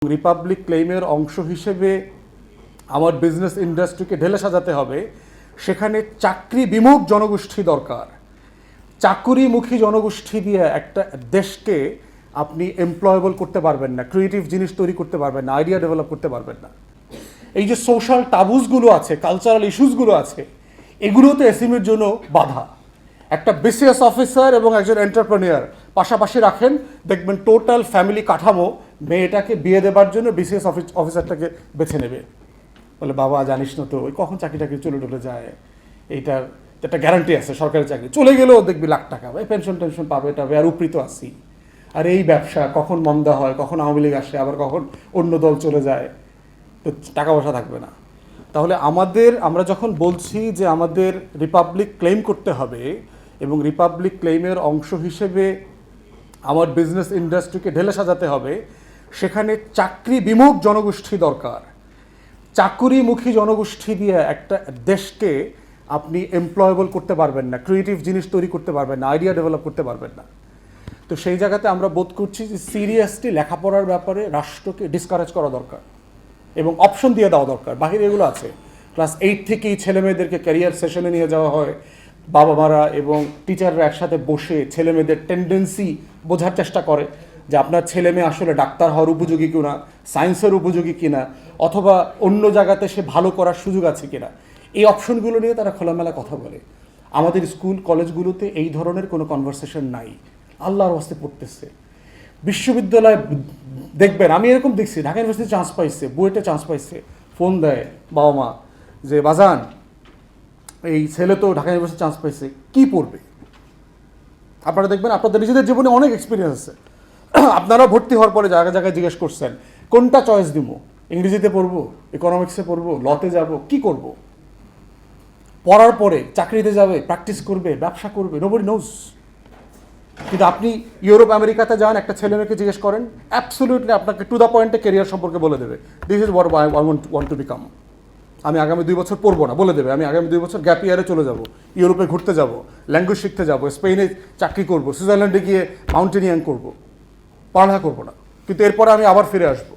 Republic ক্লেইমের অংশ হিসেবে আমার বিজনেস ইন্ডাস্ট্রিকে ঢেলে সাজাতে হবে, সেখানে চাকরি বিমুখ জনগোষ্ঠী দরকার। চাকুরিমুখী জনগোষ্ঠী দিয়ে একটা দেশকে আপনি এমপ্লয়েবল করতে পারবেন না, ক্রিয়েটিভ জিনিস তৈরি করতে পারবেন না, আইডিয়া ডেভেলপ করতে পারবেন না। এই যে সোশ্যাল টাবুসগুলো আছে, কালচারাল ইস্যুসগুলো আছে, এগুলো তো এসএমইর জন্য বাধা। একটা বিসিএস অফিসার এবং একজন এন্টারপ্রেনিয়ার পাশাপাশি রাখেন, দেখবেন টোটাল ফ্যামিলি কাঠামো মেয়েটাকে বিয়ে দেবার জন্য বিসিএস অফিসারটাকে বেছে নেবে। বলে বাবা জানিস না তো ওই কখন চাকরি টাকরি চলে যায়, এইটার একটা গ্যারান্টি আছে সরকারি চাকরি, চলে গেলেও দেখবি লাখ টাকা ভাই পেনশন টেনশন পাবে, এটা আর উপৃত আসি। আর এই ব্যবসা কখন মন্দা হয়, কখন আওয়ামী লীগ আসে, আবার কখন অন্য দল চলে যায়, তো টাকা পয়সা থাকবে না। তাহলে আমরা যখন বলছি যে আমাদের রিপাবলিক ক্লেম করতে হবে এবং রিপাবলিক ক্লেইমের অংশ হিসেবে আমার বিজনেস ইন্ডাস্ট্রিকে ঢেলে সাজাতে হবে, সেখানে চাকরি বিমুখ জনগোষ্ঠী দরকার। চাকুরিমুখী জনগোষ্ঠী দিয়ে একটা দেশকে আপনি এমপ্লয়েবল করতে পারবেন না, ক্রিয়েটিভ জিনিস তৈরি করতে পারবেন না, আইডিয়া ডেভেলপ করতে পারবেন না। তো সেই জায়গাতে আমরা বোধ করছি যে সিরিয়াসলি লেখাপড়ার ব্যাপারে রাষ্ট্রকে ডিসকারেজ করা দরকার এবং অপশন দিয়ে দেওয়া দরকার। বাহিরে এগুলো আছে, ক্লাস 8 থেকেই ছেলে মেয়েদেরকে ক্যারিয়ার সেশনে নিয়ে যাওয়া হয়, বাবা মারা এবং টিচাররা একসাথে বসে ছেলে মেয়েদের টেন্ডেন্সি বোঝার চেষ্টা করে যে আপনার ছেলে মেয়ে আসলে ডাক্তার হওয়ার উপযোগী কিনা, সায়েন্সের উপযোগী কিনা, অথবা অন্য জায়গাতে সে ভালো করার সুযোগ আছে কিনা। এই অপশনগুলো নিয়ে তারা খোলামেলা কথা বলে। আমাদের স্কুল কলেজগুলোতে এই ধরনের কোনো কনভারসেশন নাই। আল্লাহর ওয়াস্তে পড়তেছে বিশ্ববিদ্যালয় দেখবেন, আমি এরকম দেখছি ঢাকা ইউনিভার্সিটি চান্স পাইছে, বুয়েটে চান্স পাইছে, ফোন দেয় বাবা মা যে বাজান এই ছেলে তো ঢাকা ইউনিভার্সিটি চান্স পাইছে, কি পড়বে? আপনারা দেখবেন আপনাদের নিজেদের জীবনে অনেক এক্সপিরিয়েন্স আছে, আপনারা ভর্তি হওয়ার পরে জায়গায় জায়গায় জিজ্ঞেস করছেন কোনটা চয়েস দিব, ইংরেজিতে পড়বো, ইকোনমিক্সে পড়বো, লতে যাব, কি করব? পড়ার পরে চাকরিতে যাবে, প্র্যাকটিস করবে, ব্যবসা করবে, নোবডি নোজ। কিন্তু আপনি ইউরোপ আমেরিকাতে যান, একটা ছেলে মেয়েকে জিজ্ঞেস করেন, অ্যাবসলিউটলি আপনাকে টু দ্য পয়েন্টে কেরিয়ার সম্পর্কে বলে দেবে, this is what I want to become. আমি আগামী 2 বছর পড়বো না, বলে দেবে আমি আগামী 2 বছর গ্যাপ ইয়ারে চলে যাব, ইউরোপে ঘুরতে যাব, ল্যাঙ্গুয়েজ শিখতে যাব, স্পেনে চাকরি করব, সুইজারল্যান্ডে গিয়ে মাউন্টেনিয়ারিং করব, পড়ালেখা করবো না, কিন্তু এরপরে আমি আবার ফিরে আসবো।